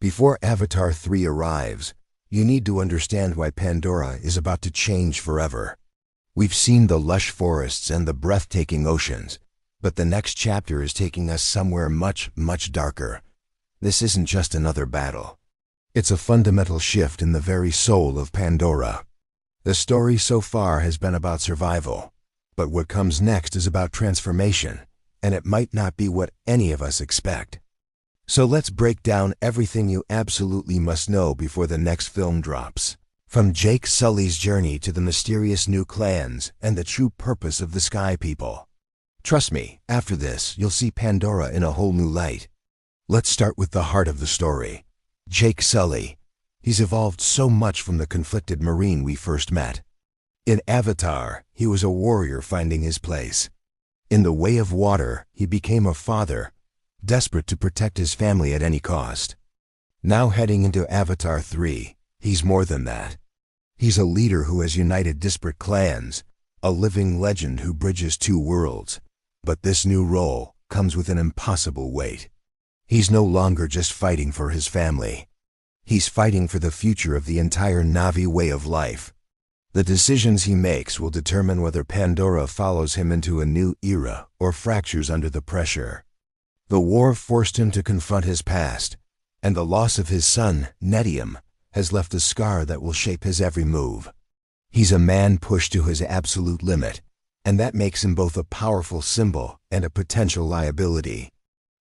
Before Avatar 3 arrives, you need to understand why Pandora is about to change forever. We've seen the lush forests and the breathtaking oceans, but the next chapter is taking us somewhere much, much darker. This isn't just another battle. It's a fundamental shift in the very soul of Pandora. The story so far has been about survival, but what comes next is about transformation, and it might not be what any of us expect. So let's break down everything you absolutely must know before the next film drops. From Jake Sully's journey to the mysterious new clans and the true purpose of the Sky People. Trust me, after this, you'll see Pandora in a whole new light. Let's start with the heart of the story. Jake Sully. He's evolved so much from the conflicted Marine we first met. In Avatar, he was a warrior finding his place. In the Way of Water, he became a father, desperate to protect his family at any cost. Now heading into Avatar 3, he's more than that. He's a leader who has united disparate clans, a living legend who bridges two worlds. But this new role comes with an impossible weight. He's no longer just fighting for his family. He's fighting for the future of the entire Na'vi way of life. The decisions he makes will determine whether Pandora follows him into a new era or fractures under the pressure. The war forced him to confront his past, and the loss of his son, Netium, has left a scar that will shape his every move. He's a man pushed to his absolute limit, and that makes him both a powerful symbol and a potential liability.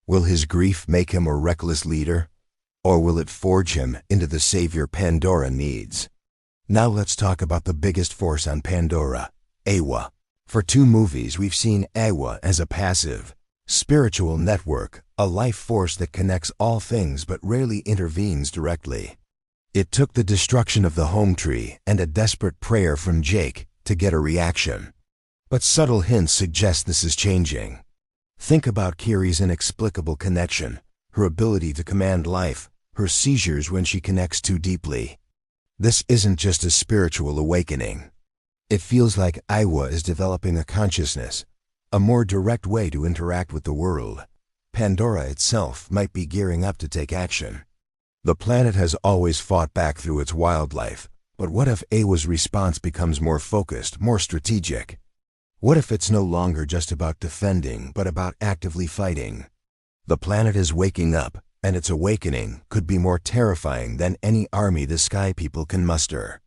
Will his grief make him a reckless leader, or will it forge him into the savior Pandora needs? Now let's talk about the biggest force on Pandora, Eywa. For 2 movies, we've seen Eywa as a passive, spiritual network, a life force that connects all things but rarely intervenes directly. It took the destruction of the home tree and a desperate prayer from Jake to get a reaction. But subtle hints suggest this is changing. Think about Kiri's inexplicable connection, her ability to command life, her seizures when she connects too deeply. This isn't just a spiritual awakening. It feels like Eywa is developing a consciousness, a more direct way to interact with the world. Pandora itself might be gearing up to take action. The planet has always fought back through its wildlife, but what if Eywa's response becomes more focused, more strategic? What if it's no longer just about defending, but about actively fighting? The planet is waking up, and its awakening could be more terrifying than any army the Sky People can muster.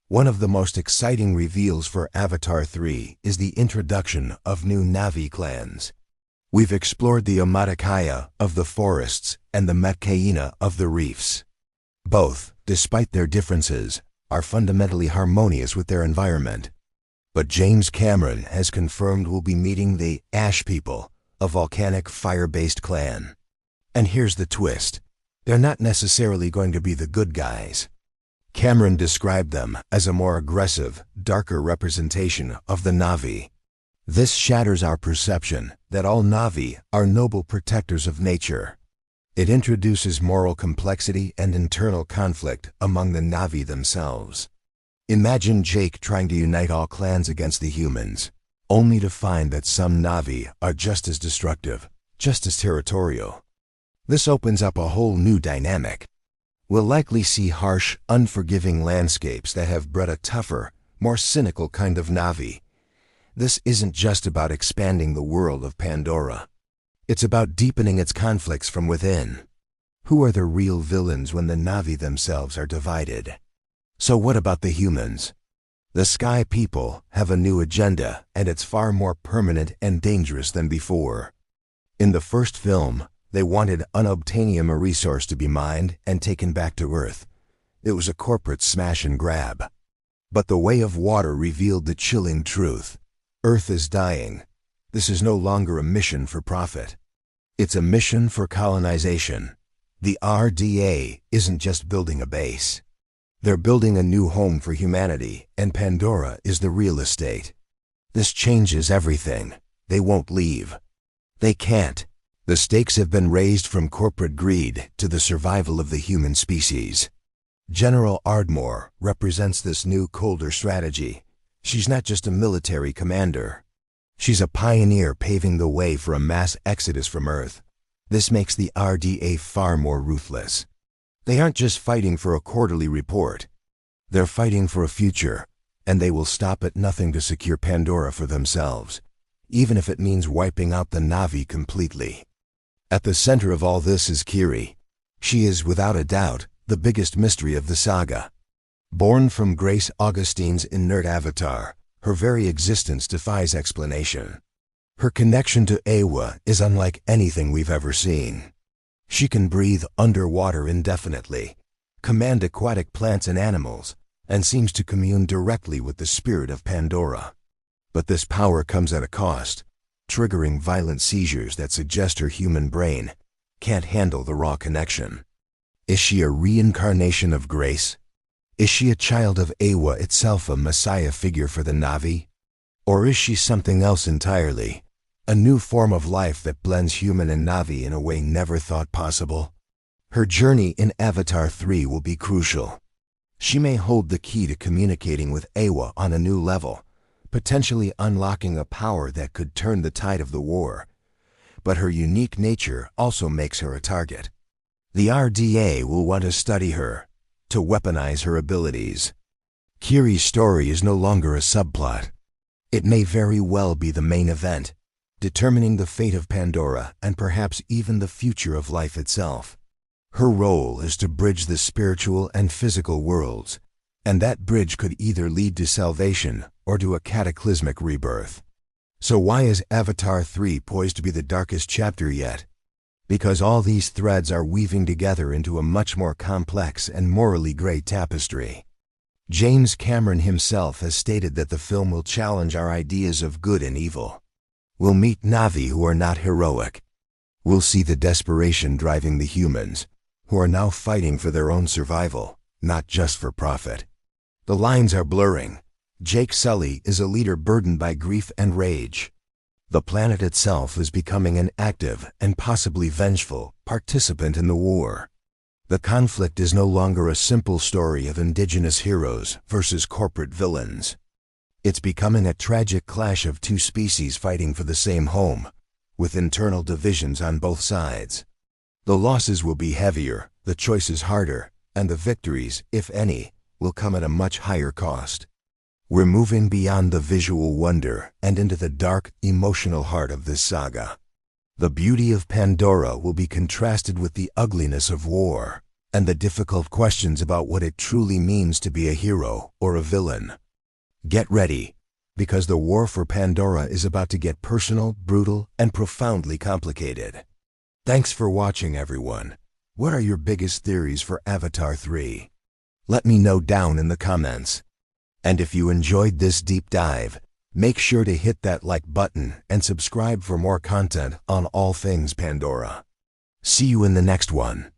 One of the most exciting reveals for Avatar 3 is the introduction of new Na'vi clans. We've explored the Omaticaya of the forests and the Metkaina of the reefs. Both, despite their differences, are fundamentally harmonious with their environment. But James Cameron has confirmed we'll be meeting the Ash People, a volcanic fire-based clan. And here's the twist. They're not necessarily going to be the good guys. Cameron described them as a more aggressive, darker representation of the Na'vi. This shatters our perception that all Na'vi are noble protectors of nature. It introduces moral complexity and internal conflict among the Na'vi themselves. Imagine Jake trying to unite all clans against the humans, only to find that some Na'vi are just as destructive, just as territorial. This opens up a whole new dynamic. We'll likely see harsh, unforgiving landscapes that have bred a tougher, more cynical kind of Na'vi. This isn't just about expanding the world of Pandora. It's about deepening its conflicts from within. Who are the real villains when the Na'vi themselves are divided? So what about the humans? The Sky People have a new agenda, and it's far more permanent and dangerous than before. In the first film, they wanted unobtainium, a resource to be mined and taken back to Earth. It was a corporate smash and grab. But the Way of Water revealed the chilling truth. Earth is dying. This is no longer a mission for profit. It's a mission for colonization. The RDA isn't just building a base. They're building a new home for humanity, and Pandora is the real estate. This changes everything. They won't leave. They can't. The stakes have been raised from corporate greed to the survival of the human species. General Ardmore represents this new, colder strategy. She's not just a military commander. She's a pioneer paving the way for a mass exodus from Earth. This makes the RDA far more ruthless. They aren't just fighting for a quarterly report. They're fighting for a future, and they will stop at nothing to secure Pandora for themselves, even if it means wiping out the Na'vi completely. At the center of all this is Kiri. She is, without a doubt, the biggest mystery of the saga. Born from Grace Augustine's inert avatar, her very existence defies explanation. Her connection to Eywa is unlike anything we've ever seen. She can breathe underwater indefinitely, command aquatic plants and animals, and seems to commune directly with the spirit of Pandora. But this power comes at a cost, triggering violent seizures that suggest her human brain can't handle the raw connection. Is she a reincarnation of Grace? Is she a child of Eywa itself, a messiah figure for the Na'vi? Or is she something else entirely, a new form of life that blends human and Na'vi in a way never thought possible? Her journey in Avatar 3 will be crucial. She may hold the key to communicating with Eywa on a new level, potentially unlocking a power that could turn the tide of the war. But her unique nature also makes her a target. The RDA will want to study her, to weaponize her abilities. Kiri's story is no longer a subplot. It may very well be the main event, determining the fate of Pandora and perhaps even the future of life itself. Her role is to bridge the spiritual and physical worlds, and that bridge could either lead to salvation or to a cataclysmic rebirth. So why is Avatar 3 poised to be the darkest chapter yet? Because all these threads are weaving together into a much more complex and morally gray tapestry. James Cameron himself has stated that the film will challenge our ideas of good and evil. We'll meet Na'vi who are not heroic. We'll see the desperation driving the humans, who are now fighting for their own survival, not just for profit. The lines are blurring. Jake Sully is a leader burdened by grief and rage. The planet itself is becoming an active and possibly vengeful participant in the war. The conflict is no longer a simple story of indigenous heroes versus corporate villains. It's becoming a tragic clash of two species fighting for the same home, with internal divisions on both sides. The losses will be heavier, the choices harder, and the victories, if any, will come at a much higher cost. We're moving beyond the visual wonder and into the dark, emotional heart of this saga. The beauty of Pandora will be contrasted with the ugliness of war, and the difficult questions about what it truly means to be a hero or a villain. Get ready, because the war for Pandora is about to get personal, brutal, and profoundly complicated. Thanks for watching, everyone. What are your biggest theories for Avatar 3? Let me know down in the comments. And if you enjoyed this deep dive, make sure to hit that like button and subscribe for more content on all things Pandora. See you in the next one.